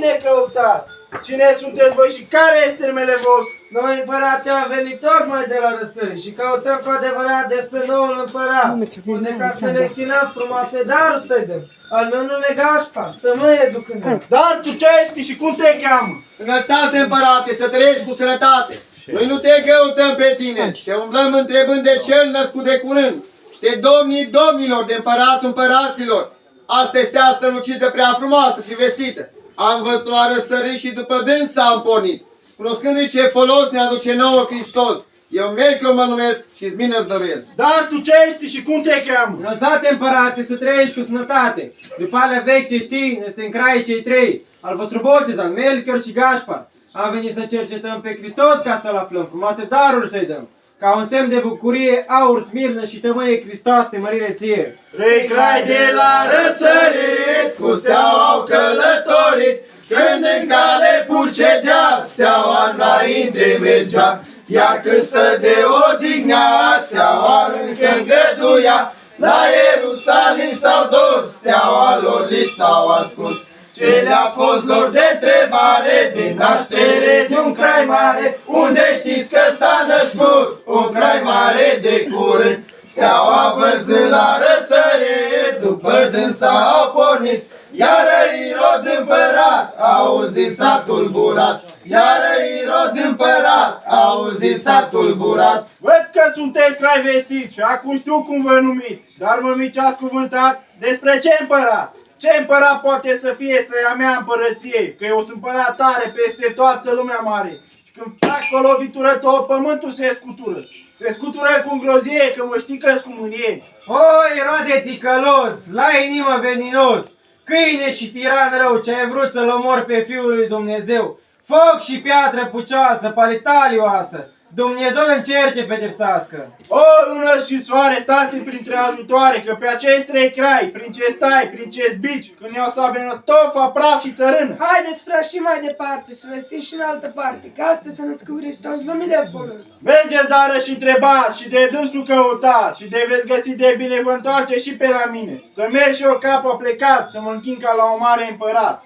Cine căutați? Cine sunteți voi și care este numele vostru? Noi, împărate, am venit tocmai de la răsări și căutăm cu adevărat despre noul împărat, unde ca să ne închinăm frumoase daruri să-i dăm. Al meu nume Gașpar, tămâie ducând. Dar tu ce ești și cum te cheamă? Înălțate, împărate, să trăiești cu sănătate. Noi nu te căutăm pe tine și umblăm întrebând de cel născut de curând, de domnii domnilor, de împăratul împăraților. Asta este strălucită prea frumoasă și vestită. Am văzut-o la răsărit și după dânsa am pornit, cunoscându-i ce folos ne aduce nouă Hristos. Eu Melchior mă numesc și-ți bine îți dăruiesc. Dar tu ce ești și cum te cheamă? Înălțate, împărate, să trăiești cu sănătate. După alea vechi ce știi, ne se încraie cei trei, al vostru botez, al Melchior și Gașpar. Am venit să cercetăm pe Hristos ca să-L aflăm, frumoase daruri să-i dăm. Ca un semn de bucurie, aur, smirnă și tămâie Hristoase, mărire ție. Trei crai de la răsărit, cu steaua au călătorit, când în cale purcedea, steaua înainte mergea, iar când stă de odihnea, steaua încă îngăduia, la Ierusalim s-au dus, steaua lor li s-au ascuns. Ce le-a fost lor de întrebare, de naștere de un crai mare, unde știți că s-a născut un crai mare de curând. Steaua văzând la răsărit, după dânsa au pornit, iară Irod împărat, auzi s-a tulburat, iară Irod împărat, auzi s-a tulburat. Văd că sunteți crai vestiți și acum știu cum vă numiți, dar mămici-ați cuvântat despre ce împărat? Ce împărat poate să fie să ia mea împărăție? Că eu sunt împărat tare peste toată lumea mare. Și când fac o lovitură, tot pământul se scutură. Se scutură cu îngrozie, că mă știi că-s cu mânie. O, Irode ticălos, la inimă veninos, câine și tiran rău, ce ai vrut să-L omori pe Fiul lui Dumnezeu, foc și piatră pucioasă, palitalioasă, Dumnezeu în cer te pedepsească. O, lună și soare, stați printre ajutoare, că pe acești trei crai, prin ce stai, prin ce zbici, când iau sabie, tofa, praf și țărână. Haideți, frați, și mai departe, să vestim și în altă parte, că astăzi s-a născut Hristos, lumii de folos. Mergeți, dară, și întrebați, și de dânsul căutați, și de veți găsi de bine vă întoarce și pe la mine. Să merg și eu capă plecat, să mă închin ca la o mare împărat.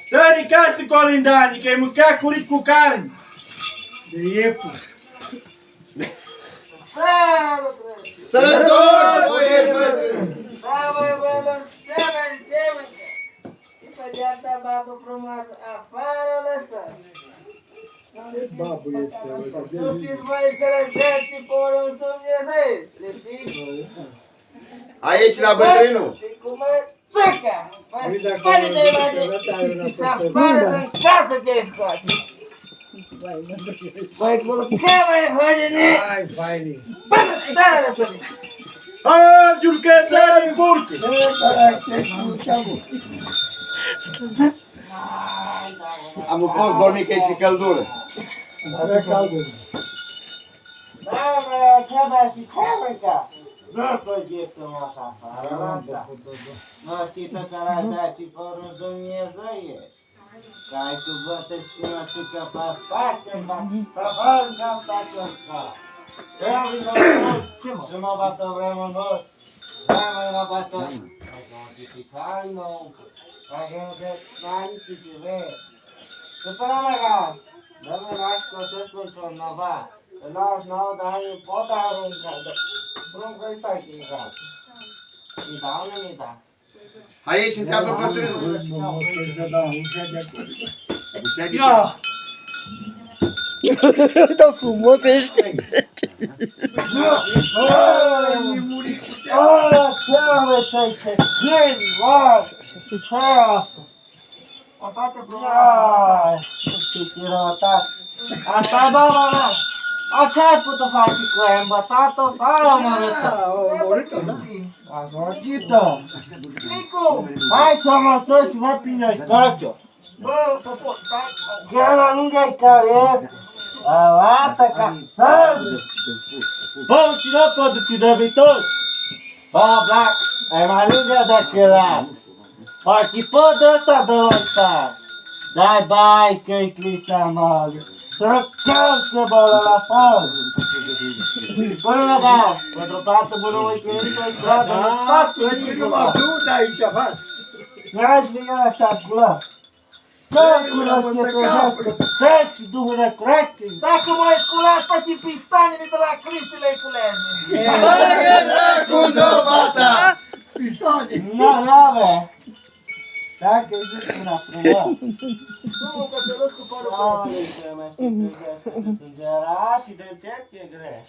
Să ridicați colindanii, că-i mânca curit cu carne. De iepuri. Sănătos, oieri bătrân! Slavă Domnului, semen! Și pe geanta babă frumoasă, afară lăsat! Nu știți voi înțelegeți și porul Dumnezeu, le știți? Aici la bătrânul! Și cum e țăca! Spune de imagine și afară din casă te scoate! Vai colocar, vai rodine! Hai, faini! Bă, stai la tine! Hai, giurchețări în curte! Am un post dormică și căldură. Avea caldură. Da, mă, ceaba și ce mânca? Nu făgeți-mă așa afară, lasă! Nu știi tot ce l-ai dat și porul Dumnezeu. Că ai tu bătă și cunoscută pe spate, pe hărga face ăsta. Eu vin și mă bată vremul mult. Vremul mă bată. Hai că mă tipițai nou. Hai că mă tipițai și vei. După la măga, dă-mă nași cotesc într-un nova. Că 99 de ani pot arunca. Bruncă-i stai chica. Mi dau, nu mi da. Aici întreabă bătrânul. Ia! Da frumos ești! Oh, ce mă ți-ai ce geni, wow! Ce asta? O toată frumoasă! Ce chirotat! Asta, baba mea! Ce ai putut face cu ea? Îmbătat-o sau am arătat? Omorât-o, da? A rotit-o! Hai să mă sus și văd prin scocio! Bă, stai! Chiar la lângă-i care arată ca... Bă, cine poate fi dăbitos? Bă, Black, ai mai lângă de celălalt! Partipă de ăsta de la ăsta! Dai bai că-i clița mare! Să călcă bă la fond! Până la da! Pentru toată bunului Hristos, stradă, toată Nu mă duc de aici, afară! N-aș vine la asta asculă! Tăcul ăsta tăgească, tăci, Duhule, cretin! Dacă voi sculați toate pistanile de la Cristi le culeze. Bagă dracu în dovata! Nu, n-avea! Dacă-i zici una frumos! Nu, că te rog cu părul Ai, că mă știi tăgească de tângera și de ce e greș.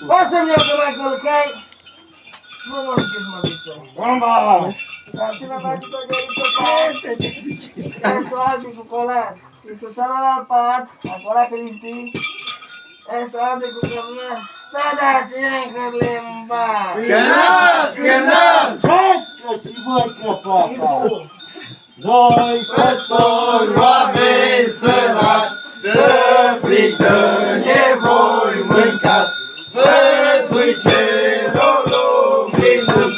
Poți să-mi iau că mai călcai? Nu mă închis, mă bisă. Dar tine face tot de aici o parte. Ești o albi cu colat. Ești o celălalt pat, acolo Cristi. Ești o albi cu cărnea. Da, cine încă limba? Cănați, cănați! Că și voi căpata! Doi Păstori, oameni săraci, dă fric, dă nevoi mâncați, văzui cerul luminând,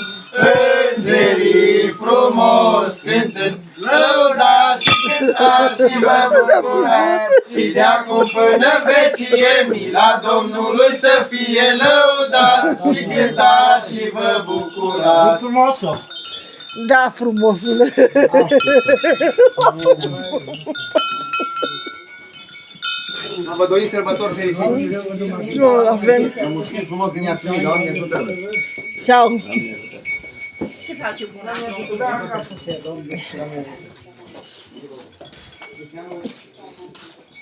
îngerii frumos cântând, lăudați și cântați și vă bucurați, și de acum până vecie mila Domnului să fie lăudat, și cântați și vă bucurați. frumosă! Da, frumosule. Vă dorim sărbători fericite. Nu, la fel. Să mușchiți frumos când i-ați primit, Doamne ajută-vă. Ceau. Ce face bună?